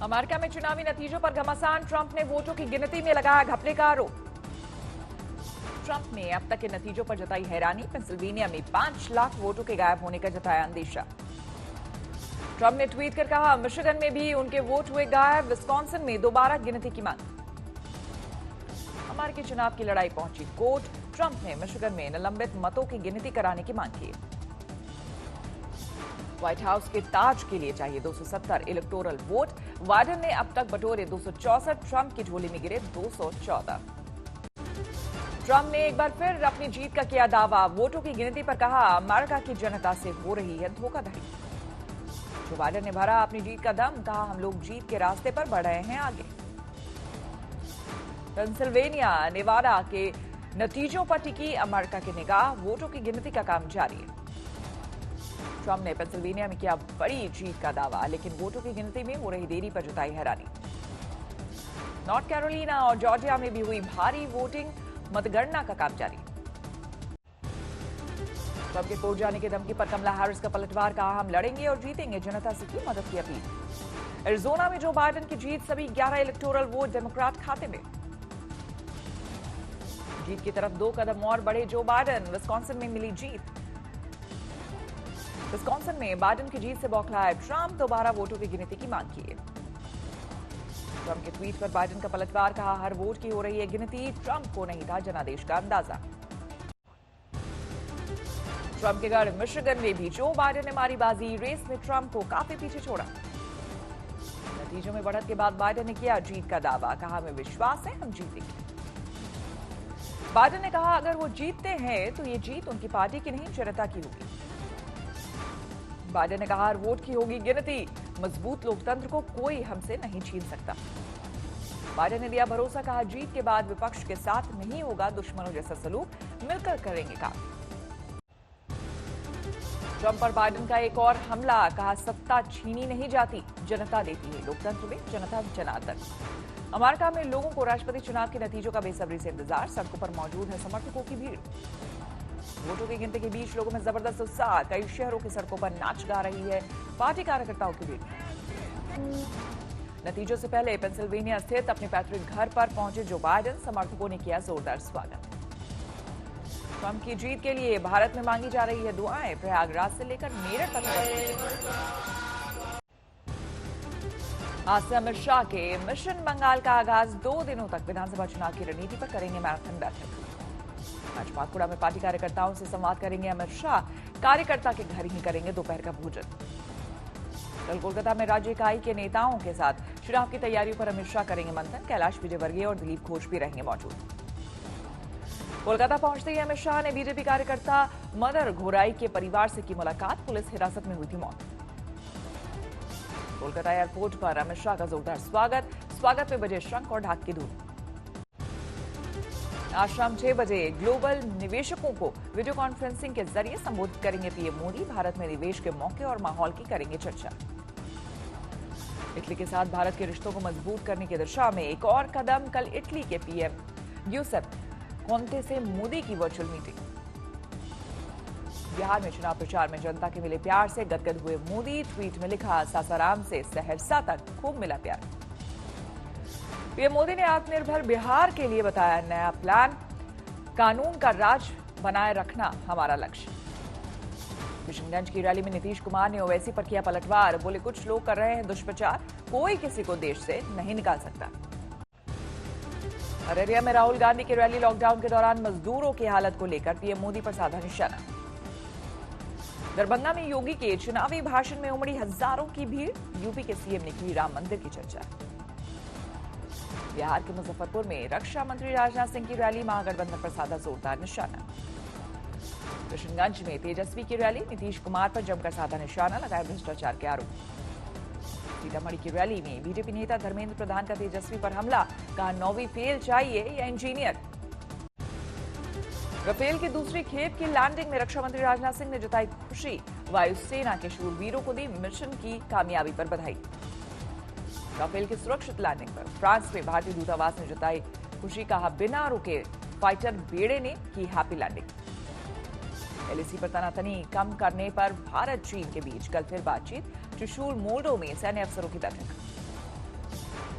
America में चुनावी नतीजों पर घमासान, ट्रंप ने वोटों की गिनती में लगाया घपले का आरोप। ट्रंप ने अब तक के नतीजों पर जताई हैरानी, पेंसिल्वेनिया में 5 लाख वोटों के गायब होने का जताया अंदेशा। ट्रंप ने ट्वीट कर कहा, मिशिगन में भी उनके वोट हुए गायब, विस्कॉन्सिन में दोबारा गिनती की मांग। अमेरिकी चुनाव की लड़ाई पहुंची कोर्ट, ट्रंप ने मिशिगन में निलंबित मतों की गिनती कराने की मांग की। व्हाइट हाउस के ताज के लिए चाहिए 270 इलेक्टोरल वोट, बाइडेन ने अब तक बटोरे 264, ट्रंप की झोली में गिरे 214। ट्रंप ने एक बार फिर अपनी जीत का किया दावा, वोटों की गिनती पर कहा, अमेरिका की जनता से हो रही है धोखाधड़ी। जो बाइडेन ने भरा अपनी जीत का दम, कहा, हम लोग जीत के रास्ते पर बढ़ रहे हैं आगे। पेंसिल्वेनिया, नेवाडा के नतीजों पर टिकी अमेरिका की निगाह, वोटों की गिनती का काम जारी है। ट्रंप ने पेंसिल्वेनिया में किया बड़ी जीत का दावा, लेकिन वोटों की गिनती में हो रही देरी पर जताई हैरानी। नॉर्थ कैरोलिना और जॉर्जिया में भी हुई भारी वोटिंग, मतगणना का काम जारी। ट्रंप के कोर्ट जाने की धमकी पर कमला हैरिस का पलटवार, कहा, हम लड़ेंगे और जीतेंगे, जनता से की मदद की अपील। एरिजोना में जो बाइडेन की जीत, सभी 11 इलेक्टोरल वोट डेमोक्रेट खाते में। जीत की तरफ 2 कदम और बढ़े जो बाइडेन, विस्कॉन्सिन में मिली जीत। विस्कॉन्सिन में बाइडेन की जीत से बौखलाए ट्रंप, दोबारा वोटों की गिनती की मांग की। ट्रंप के ट्वीट पर बाइडेन का पलटवार, कहा, हर वोट की हो रही है गिनती, ट्रंप को नहीं था जनादेश का अंदाजा। ट्रंप के गढ़ मिशिगन में भी जो बाइडेन ने मारी बाजी, रेस में ट्रंप को काफी पीछे छोड़ा। नतीजों में बढ़त के बाद बाइडेन ने किया जीत का दावा, कहा, हमें विश्वास है हम जीतेंगे। बाइडेन ने कहा, अगर वो जीतते हैं तो ये जीत उनकी पार्टी की नहीं, जनता की होगी। बाइडेन ने कहा, हर वोट की होगी गिनती, मजबूत लोकतंत्र को कोई हमसे नहीं छीन सकता। बाइडेन ने दिया भरोसा, कहा, जीत के बाद विपक्ष के साथ नहीं होगा दुश्मनों जैसा सलूक, मिलकर करेंगे काम। ट्रंप पर बाइडेन का एक और हमला, कहा, सत्ता छीनी नहीं जाती, जनता देती है, लोकतंत्र में जनता जनार्दन। अमेरिका में लोगों को राष्ट्रपति चुनाव के नतीजों का बेसब्री से इंतजार, सड़कों पर मौजूद है समर्थकों की भीड़। वोटों की गिनती के बीच लोगों में जबरदस्त उत्साह, कई शहरों की सड़कों पर नाच गा रही है पार्टी कार्यकर्ताओं की भीड़। नतीजों से पहले पेंसिल्वेनिया स्थित अपने पैतृक घर पर पहुंचे जो बाइडेन, समर्थकों ने किया जोरदार स्वागत। ट्रंप की जीत के लिए भारत में मांगी जा रही है दुआएं, प्रयागराज से लेकर मेरठ तक। आज से अमित शाह के मिशन बंगाल का आगाज, 2 दिनों तक विधानसभा चुनाव की रणनीति पर करेंगे मैराथन बैठक। आज बांकुड़ा में पार्टी कार्यकर्ताओं से संवाद करेंगे अमित शाह, कार्यकर्ता के घर ही करेंगे दोपहर का भोजन। कल कोलकाता में राज्य इकाई के नेताओं के साथ चुनाव की तैयारियों पर अमित शाह करेंगे मंथन, कैलाश विजयवर्गीय और दिलीप घोष भी रहेंगे मौजूद। कोलकाता पहुंचते ही अमित शाह ने बीजेपी कार्यकर्ता मदर घोराई के परिवार से की मुलाकात, पुलिस हिरासत में हुई थी मौत। कोलकाता एयरपोर्ट पर अमित शाह का जोरदार स्वागत में बजे शंख और ढाक की धूम। आज शाम 6 बजे ग्लोबल निवेशकों को वीडियो कॉन्फ्रेंसिंग के जरिए संबोधित करेंगे पीएम मोदी, भारत में निवेश के मौके और माहौल की करेंगे चर्चा। इटली के साथ भारत के रिश्तों को मजबूत करने की दिशा में एक और कदम, कल इटली के पीएम गियुसेप्पे कोंते से मोदी की वर्चुअल मीटिंग। बिहार में चुनाव प्रचार में जनता के मिले प्यार से गदगद हुए मोदी, ट्वीट में लिखा, सासाराम से सहरसा तक खूब मिला प्यार। पीएम मोदी ने आत्मनिर्भर बिहार के लिए बताया नया प्लान, कानून का राज बनाए रखना हमारा लक्ष्य। किशनगंज की रैली में नीतीश कुमार ने ओवैसी पर किया पलटवार, बोले, कुछ लोग कर रहे हैं दुष्प्रचार, कोई किसी को देश से नहीं निकाल सकता। अररिया में राहुल गांधी की रैली, लॉकडाउन के दौरान मजदूरों की हालत को लेकर पीएम मोदी पर साधा निशाना। दरभंगा में योगी के चुनावी भाषण में उमड़ी हजारों की भीड़, यूपी के सीएम ने की राम मंदिर की चर्चा। बिहार के मुजफ्फरपुर में रक्षा मंत्री राजनाथ सिंह की रैली, महागठबंधन पर साधा जोरदार निशाना। किशनगंज में तेजस्वी की रैली, नीतीश कुमार पर जमकर साधा निशाना, लगाए भ्रष्टाचार के आरोप। सीतामढ़ी की रैली में बीजेपी नेता धर्मेंद्र प्रधान का तेजस्वी पर हमला, कहा, 9वीं फेल चाहिए या इंजीनियर। राफेल की दूसरी खेप की लैंडिंग में रक्षा मंत्री राजनाथ सिंह ने जताई खुशी, वायुसेना के शूरवीरों को दी मिशन की कामयाबी पर बधाई। राफेल की सुरक्षित लैंडिंग पर फ्रांस में भारतीय दूतावास ने जताई खुशी, कहा, बिना रुके फाइटर बेड़े ने की हैप्पी लैंडिंग। एलएसी पर तनातनी कम करने पर भारत चीन के बीच कल फिर बातचीत, त्रिशूल मोल्डो में सैन्य अफसरों की बैठक।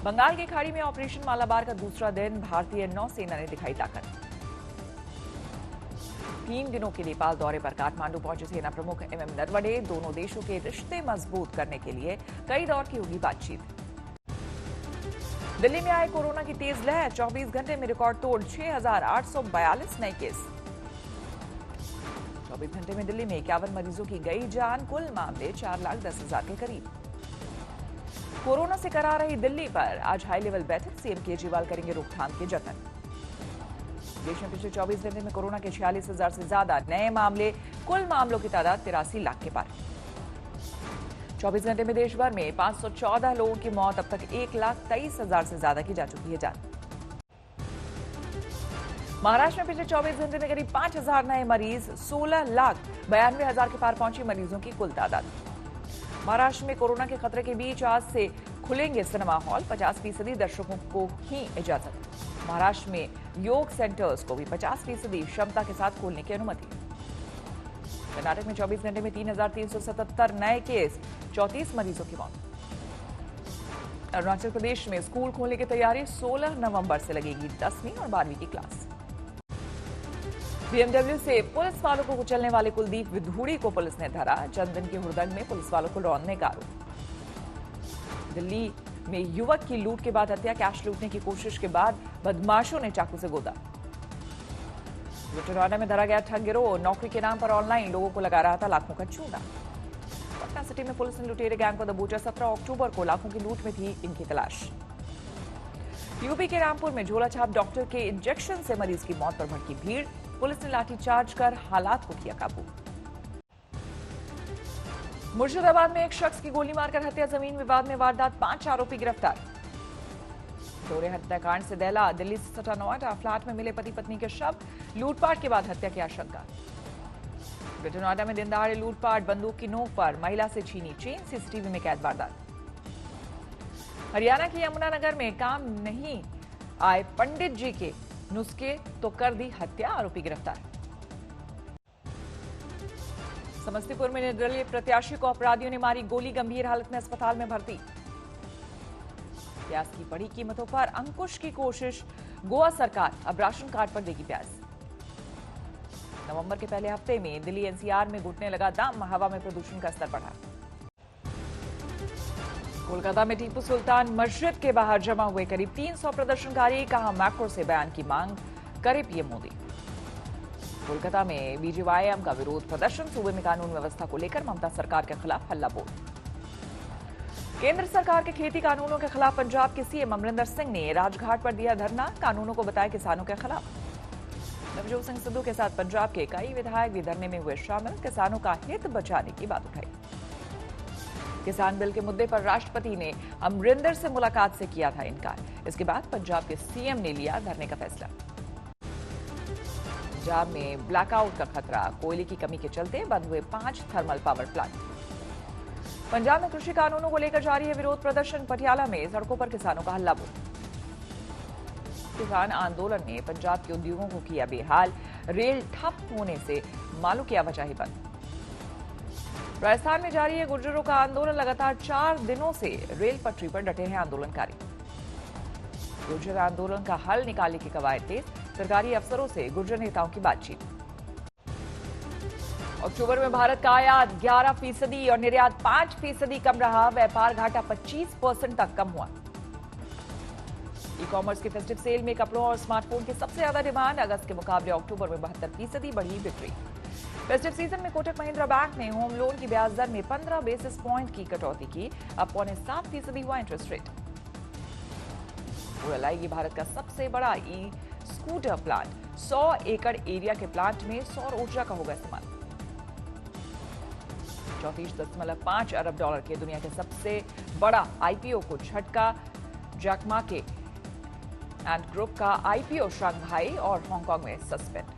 बंगाल की खाड़ी में ऑपरेशन मालाबार का दूसरा दिन, भारतीय नौसेना ने दिखाई ताकत। 3 दिनों के नेपाल दौरे पर काठमांडू पहुंचे सेना प्रमुख एमएम नरवणे। दोनों देशों के रिश्ते मजबूत करने के लिए कई दौर की होगी बातचीत। दिल्ली में आए कोरोना की तेज लहर, 24 घंटे में रिकॉर्ड तोड़ 6,842 नए केस। 24 घंटे में दिल्ली में 51 मरीजों की गई जान, कुल मामले 4,10,000 के करीब। कोरोना से करा रही दिल्ली पर आज हाई लेवल बैठक, सीएम केजरीवाल करेंगे रोकथाम के जतन। देश में पिछले 24 घंटे में कोरोना के 46,000 से ज्यादा नए मामले, कुल मामलों की तादाद 83 लाख के पार। 24 घंटे में देश भर में 514 लोगों की मौत, अब तक 1,23,000 से ज्यादा की जा चुकी है जान। महाराष्ट्र में पिछले 24 घंटे में करीब 5,000 नए मरीज, 16,92,000 के पार पहुंची मरीजों की कुल तादाद। महाराष्ट्र में कोरोना के खतरे के बीच आज से खुलेंगे सिनेमा हॉल, 50% दर्शकों को ही इजाजत। महाराष्ट्र में योग सेंटर्स को भी 50% क्षमता के साथ खोलने की अनुमति। कर्नाटक में 24 घंटे में 3,377 नए केस, 34 मरीजों की मौत। अरुणाचल प्रदेश में स्कूल खोलने की तैयारी, 16 नवंबर से लगेगी 10वीं और 12वीं की क्लास। बीएमडब्ल्यू से पुलिस वालों को कुचलने वाले कुलदीप विधूड़ी को पुलिस ने धरा, चंदन के हुड़दंग में पुलिस वालों को रौंदने का आरोप। दिल्ली में युवक की लूट के बाद हत्या, कैश लूटने की कोशिश के बाद बदमाशों ने चाकू से गोदा। नोएडा में धरा गया ठग गिरोह, नौकरी के नाम पर ऑनलाइन लोगों को लगा रहा था लाखों का चूना। पटना सिटी में पुलिस ने लुटेरे गैंग को दबोचा, 17 अक्टूबर को लाखों की लूट में थी इनकी तलाश। यूपी के रामपुर में झोलाछाप डॉक्टर के इंजेक्शन से मरीज की मौत पर भड़की भीड़, पुलिस ने लाठीचार्ज कर हालात को किया काबू। मुर्शिदाबाद में एक शख्स की गोली मारकर हत्या, जमीन विवाद में वारदात, 5 आरोपी गिरफ्तार। दोहरे हत्याकांड से दहला, दिल्ली से सटा नोएडा, फ्लैट में मिले पति पत्नी के शव, लूटपाट के बाद हत्या की आशंका। ग्रेटर नोएडा में दिन दहाड़े लूटपाट, बंदूक की नोक पर महिला से छीनी चेन, सीसीटीवी में कैद वारदात। हरियाणा के यमुनानगर में काम नहीं आए पंडित जी के नुस्खे तो कर दी हत्या, आरोपी गिरफ्तार। समस्तीपुर में निर्दलीय प्रत्याशी को अपराधियों ने मारी गोली, गंभीर हालत में अस्पताल में भर्ती। प्याज की बढ़ी कीमतों पर अंकुश की कोशिश, गोवा सरकार अब राशन कार्ड पर देगी प्याज। नवंबर के पहले हफ्ते में दिल्ली एनसीआर में घुटने लगा दम, हवा में प्रदूषण का स्तर बढ़ा। कोलकाता में टीपू सुल्तान मस्जिद के बाहर जमा हुए करीब 300 प्रदर्शनकारी, कहा मैक्रो से बयान की मांग करे पीएम मोदी। कोलकाता में बीजेवाईएम का विरोध प्रदर्शन, सूबे में कानून व्यवस्था को लेकर ममता सरकार के खिलाफ हल्ला बोल। केंद्र सरकार के खेती कानूनों के खिलाफ पंजाब के सीएम अमरिंदर सिंह ने राजघाट पर दिया धरना, कानूनों को बताया किसानों के खिलाफ। नवजोत सिंह सिद्धू के साथ पंजाब के कई विधायक भी धरने में हुए शामिल, किसानों का हित बचाने की बात उठाई। किसान बिल के मुद्दे पर राष्ट्रपति ने अमरिंदर से मुलाकात से किया था इनकार, इसके बाद पंजाब के सीएम ने लिया धरने का फैसला। पंजाब में ब्लैकआउट का खतरा, कोयले की कमी के चलते बंद हुए 5 थर्मल पावर प्लांट। पंजाब में कृषि कानूनों को लेकर जारी है विरोध प्रदर्शन, पटियाला में सड़कों पर किसानों का हल्ला बोल। किसान आंदोलन ने पंजाब के उद्योगों को किया बेहाल, रेल ठप होने से मालों की आवाजाही बंद। राजस्थान में जारी है गुर्जरों का आंदोलन, लगातार 4 दिनों से रेल पटरी पर डटे हैं आंदोलनकारी। गुर्जर आंदोलन का हल निकालने की कवायद तेज, सरकारी अफसरों से गुर्जर नेताओं की बातचीत। अक्टूबर में भारत का आयात 11% और निर्यात 5% कम रहा, व्यापार घाटा 25% तक कम हुआ। ई कॉमर्स की फेस्टिव सेल में कपड़ों और स्मार्टफोन की सबसे ज्यादा डिमांड, अगस्त के मुकाबले अक्टूबर में 72% बढ़ी बिक्री। फेस्टिव सीजन में कोटक महिंद्रा बैंक ने होम लोन की ब्याज दर में 15 बेसिस पॉइंट की कटौती की, अब 7.25% हुआ इंटरेस्ट रेट। पूरा लाएगी भारत का सबसे बड़ा ई स्कूटर प्लांट, 100 एकड़ एरिया के प्लांट में सौर ऊर्जा का होगा इस्तेमाल। 34.5 अरब डॉलर के दुनिया के सबसे बड़ा आईपीओ को झटका, जैक मा के एंड ग्रुप का आईपीओ शंघाई और हांगकांग में सस्पेंड।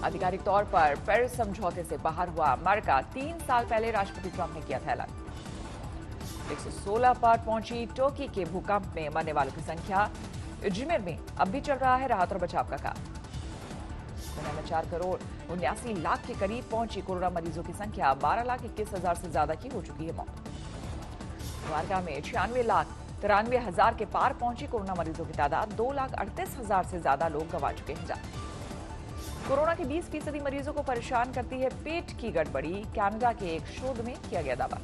आधिकारिक तौर पर पेरिस समझौते से बाहर हुआ अमेरिका, 3 साल पहले राष्ट्रपति ट्रंप ने किया था ऐलान। 116 पर पहुंची टर्की के भूकंप में मरने वालों की संख्या, इजमिर में अब भी चल रहा है राहत और बचाव का काम। दुनिया में 4 करोड़ 79 लाख के करीब पहुंची कोरोना मरीजों की संख्या, 12,21,000 से ज्यादा की हो चुकी है मौत। द्वारका में 96,93,000 के पार पहुंची कोरोना मरीजों की तादाद। 2,38,000 से ज्यादा लोग गंवा चुके हैं जान। कोरोना के 20% मरीजों को परेशान करती है पेट की गड़बड़ी। कनाडा के एक शोध में किया गया दावा।